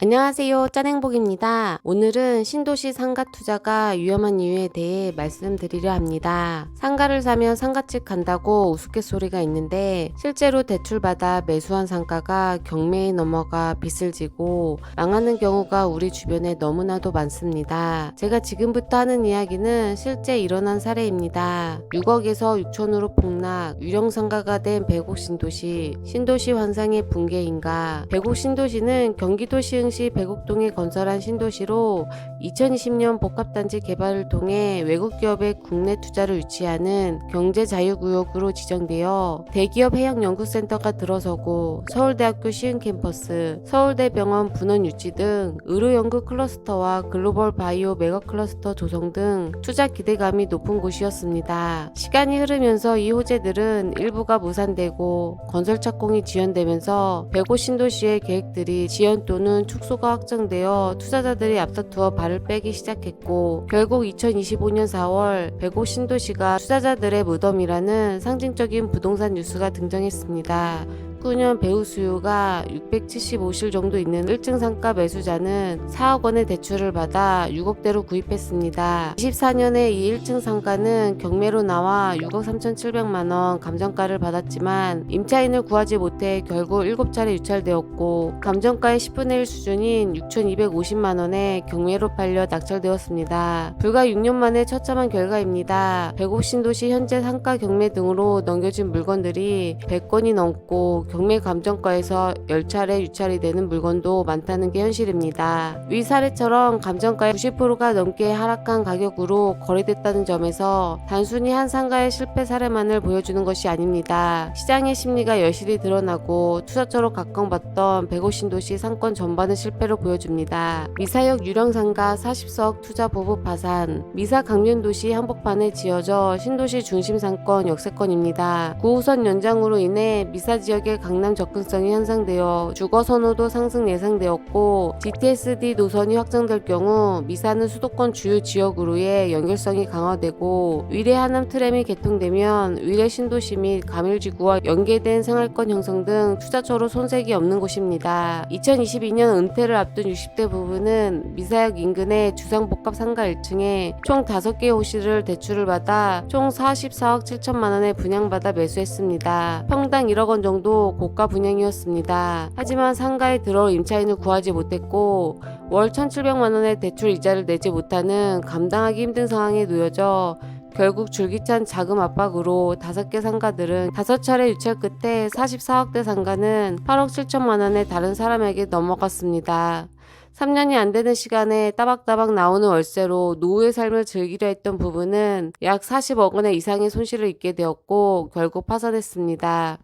안녕하세요. 짠행복입니다. 오늘은 신도시 상가 투자가 위험한 이유에 대해 말씀드리려 합니다. 상가를 사면 상가집 간다고 우스갯소리가 있는데 실제로 대출받아 매수한 상가가 경매에 넘어가 빚을 지고 망하는 경우가 우리 주변에 너무나도 많습니다. 제가 지금부터 하는 이야기는 실제 일어난 사례입니다. 6억에서 6천으로 폭락, 유령 상가가 된 백옥 신도시, 신도시 환상의 붕괴인가. 백옥 신도시는 경기도 시흥시 백옥동에 건설한 신도시로 2020년 복합단지 개발을 통해 외국 기업의 국내 투자를 유치하는 경제자유구역으로 지정되어 대기업 해양연구센터가 들어서고 서울대학교 시흥 캠퍼스, 서울대병원 분원 유치 등 의료연구 클러스터와 글로벌 바이오 메가 클러스터 조성 등 투자 기대감이 높은 곳이었습니다. 시간이 흐르면서 이 호재들은 일부가 무산되고 건설 착공이 지연되면서 백옥 신도시의 계획들이 지연 또는 축소가 확정되어 투자자들이 앞다투어 발을 빼기 시작했고 결국 2025년 4월 백옥 신도시가 투자자들의 무덤이라는 상징적인 부동산 뉴스가 등장했습니다. 19년 배우 수요가 675실 정도 있는 1층 상가 매수자는 4억 원의 대출을 받아 6억대로 구입했습니다. 24년에 이 1층 상가는 경매로 나와 6억 3,700만 원 감정가를 받았지만 임차인을 구하지 못해 결국 7차례 유찰되었고 감정가의 10분의 1 수준인 6,250만 원에 경매로 팔려 낙찰되었습니다. 불과 6년 만에 처참한 결과입니다. 백옥 신도시 현재 상가 경매 등으로 넘겨진 물건들이 100건이 넘고 경매 감정가에서 10차례 유찰이 되는 물건도 많다는 게 현실입니다. 위 사례처럼 감정가의 90%가 넘게 하락한 가격으로 거래됐다는 점에서 단순히 한 상가의 실패 사례만을 보여주는 것이 아닙니다. 시장의 심리가 여실히 드러나고 투자처로 각광받던 백옥 신도시 상권 전반의 실패로 보여줍니다. 미사역 유령 상가 40석 투자 보복 파산. 미사 강변도시 한복판에 지어져 신도시 중심 상권 역세권입니다. 9호선 연장으로 인해 미사 지역의 강남 접근성이 향상되어 주거 선호도 상승 예상되었고 GTS-D 노선이 확장될 경우 미사는 수도권 주요 지역으로의 연결성이 강화되고 위례 하남 트램이 개통되면 위례 신도시 및 가밀지구와 연계된 생활권 형성 등 투자처로 손색이 없는 곳입니다. 2022년 은퇴를 앞둔 60대 부부는 미사역 인근의 주상복합 상가 1층에 총 5개의 호실을 대출을 받아 총 44억 7천만 원에 분양받아 매수했습니다. 평당 1억 원 정도 고가 분양이었습니다. 하지만 상가에 들어올 임차인을 구하지 못했고 월 1,700만 원의 대출 이자를 내지 못하는 감당하기 힘든 상황에 놓여져 결국 줄기찬 자금 압박으로 5개 상가들은 5차례 유찰 끝에 44억대 상가는 8억 7천만 원에 다른 사람에게 넘어갔습니다. 3년이 안 되는 시간에 따박따박 나오는 월세로 노후의 삶을 즐기려 했던 부부는 약 40억 원의 이상의 손실을 입게 되었고 결국 파산했습니다.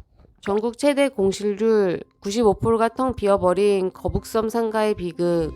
전국 최대 공실률 95%가 텅 비어버린 거북섬 상가의 비극.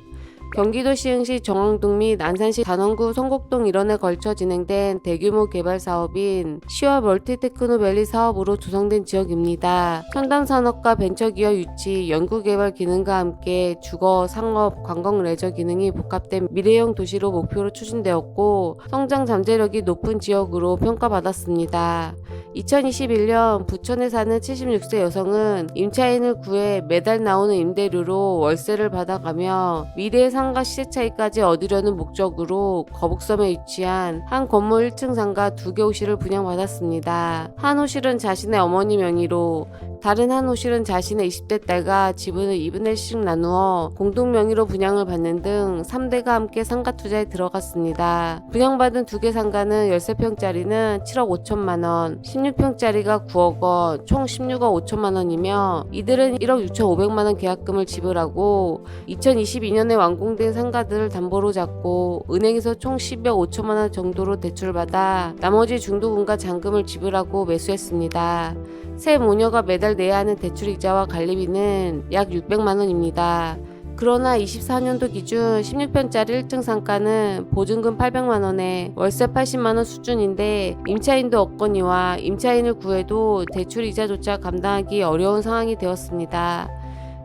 경기도 시흥시 정왕동 및 안산시 단원구 성곡동 일원에 걸쳐 진행된 대규모 개발 사업인 시와 멀티테크노밸리 사업으로 조성된 지역입니다. 첨단 산업과 벤처기업 유치, 연구개발 기능과 함께 주거, 상업, 관광 레저 기능이 복합된 미래형 도시로 목표로 추진되었고 성장 잠재력이 높은 지역으로 평가받았습니다. 2021년 부천에 사는 76세 여성은 임차인을 구해 매달 나오는 임대료로 월세를 받아가며 미래의 상가 시세 차익까지 얻으려는 목적으로 거북섬에 위치한 한 건물 1층 상가 2개 호실을 분양받았습니다. 한 호실은 자신의 어머니 명의로, 다른 한 호실은 자신의 20대 딸과 지분을 2분의 1씩 나누어 공동 명의로 분양을 받는 등 3대가 함께 상가 투자에 들어갔습니다. 분양받은 2개 상가는 13평짜리는 7억 5천만 원, 16평짜리가 9억 원, 총 16억 5천만 원이며 이들은 1억 6천5백만 원 계약금을 지불하고 2022년에 완공된 상가들을 담보로 잡고 은행에서 총 10억 5천만 원 정도로 대출받아 나머지 중도금과 잔금을 지불하고 매수했습니다. 새 모녀가 매달 내야 하는 대출이자와 관리비는 약 600만 원입니다. 그러나 24년도 기준 16평짜리 1층 상가는 보증금 800만 원에 월세 80만 원 수준인데 임차인도 없거니와 임차인을 구해도 대출이자조차 감당하기 어려운 상황이 되었습니다.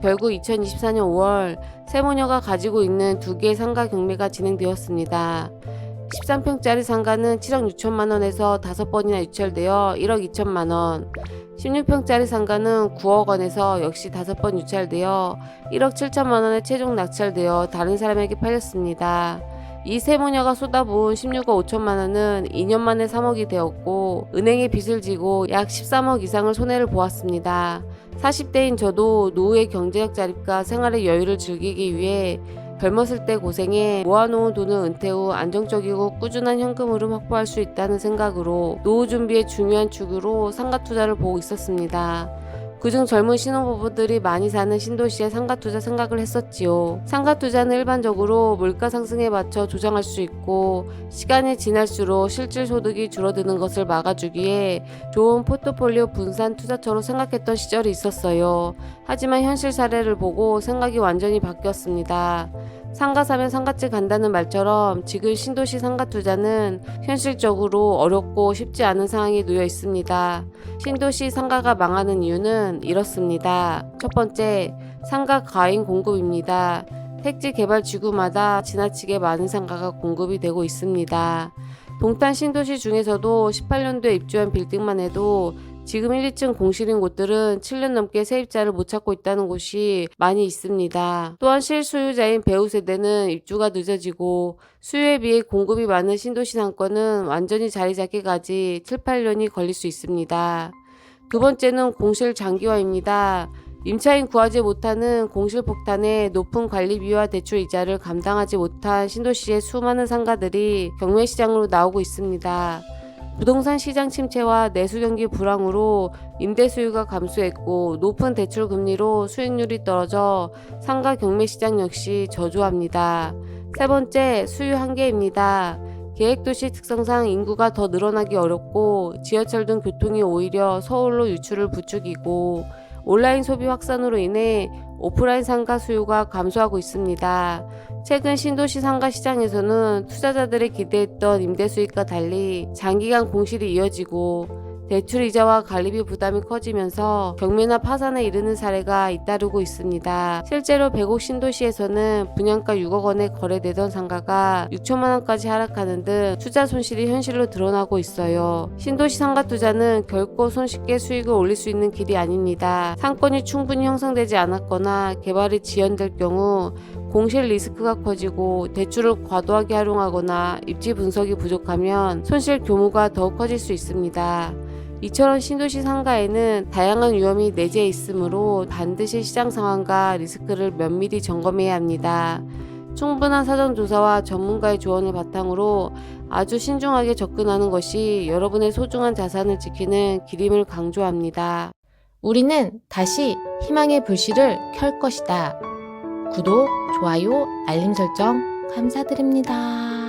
결국 2024년 5월 세 모녀가 가지고 있는 2개의 상가 경매가 진행되었습니다. 13평짜리 상가는 7억 6천만 원에서 5번이나 유찰되어 1억 2천만 원, 16평짜리 상가는 9억 원에서 역시 5번 유찰되어 1억 7천만 원에 최종 낙찰되어 다른 사람에게 팔렸습니다. 이 세 모녀가 쏟아부은 16억 5천만 원은 2년 만에 3억이 되었고 은행에 빚을 지고 약 13억 이상을 손해를 보았습니다. 40대인 저도 노후의 경제적 자립과 생활의 여유를 즐기기 위해 젊었을 때 고생해 모아놓은 돈을 은퇴 후 안정적이고 꾸준한 현금 흐름 확보할 수 있다는 생각으로 노후 준비의 중요한 축으로 상가 투자를 보고 있었습니다. 그중 젊은 신혼부부들이 많이 사는 신도시에 상가 투자 생각을 했었지요. 상가 투자는 일반적으로 물가 상승에 맞춰 조정할 수 있고 시간이 지날수록 실질 소득이 줄어드는 것을 막아주기에 좋은 포트폴리오 분산 투자처로 생각했던 시절이 있었어요. 하지만 현실 사례를 보고 생각이 완전히 바뀌었습니다. 상가 사면 상가집 간다는 말처럼 지금 신도시 상가 투자는 현실적으로 어렵고 쉽지 않은 상황에 놓여 있습니다. 신도시 상가가 망하는 이유는 이렇습니다. 첫 번째, 상가 과잉 공급입니다. 택지 개발 지구마다 지나치게 많은 상가가 공급이 되고 있습니다. 동탄 신도시 중에서도 18년도에 입주한 빌딩만 해도 지금 1, 2층 공실인 곳들은 7년 넘게 세입자를 못 찾고 있다는 곳이 많이 있습니다. 또한 실소유자인 배우 세대는 입주가 늦어지고 수요에 비해 공급이 많은 신도시 상권은 완전히 자리 잡기까지 7, 8년이 걸릴 수 있습니다. 두 번째는 공실 장기화입니다. 임차인 구하지 못하는 공실 폭탄에 높은 관리비와 대출 이자를 감당하지 못한 신도시의 수많은 상가들이 경매시장으로 나오고 있습니다. 부동산 시장 침체와 내수 경기 불황으로 임대 수요가 감소했고 높은 대출 금리로 수익률이 떨어져 상가 경매 시장 역시 저조합니다. 세 번째, 수요 한계입니다. 계획도시 특성상 인구가 더 늘어나기 어렵고 지하철 등 교통이 오히려 서울로 유출을 부추기고 온라인 소비 확산으로 인해 오프라인 상가 수요가 감소하고 있습니다. 최근 신도시 상가 시장에서는 투자자들이 기대했던 임대 수익과 달리 장기간 공실이 이어지고 대출 이자와 관리비 부담이 커지면서 경매나 파산에 이르는 사례가 잇따르고 있습니다. 실제로 백옥 신도시에서는 분양가 6억 원에 거래되던 상가가 6천만 원까지 하락하는 등 투자 손실이 현실로 드러나고 있어요. 신도시 상가 투자는 결코 손쉽게 수익을 올릴 수 있는 길이 아닙니다. 상권이 충분히 형성되지 않았거나 개발이 지연될 경우 공실 리스크가 커지고 대출을 과도하게 활용하거나 입지 분석이 부족하면 손실 규모가 더욱 커질 수 있습니다. 이처럼 신도시 상가에는 다양한 위험이 내재해 있으므로 반드시 시장 상황과 리스크를 면밀히 점검해야 합니다. 충분한 사전조사와 전문가의 조언을 바탕으로 아주 신중하게 접근하는 것이 여러분의 소중한 자산을 지키는 길임을 강조합니다. 우리는 다시 희망의 불씨를 켤 것이다. 구독, 좋아요, 알림 설정 감사드립니다.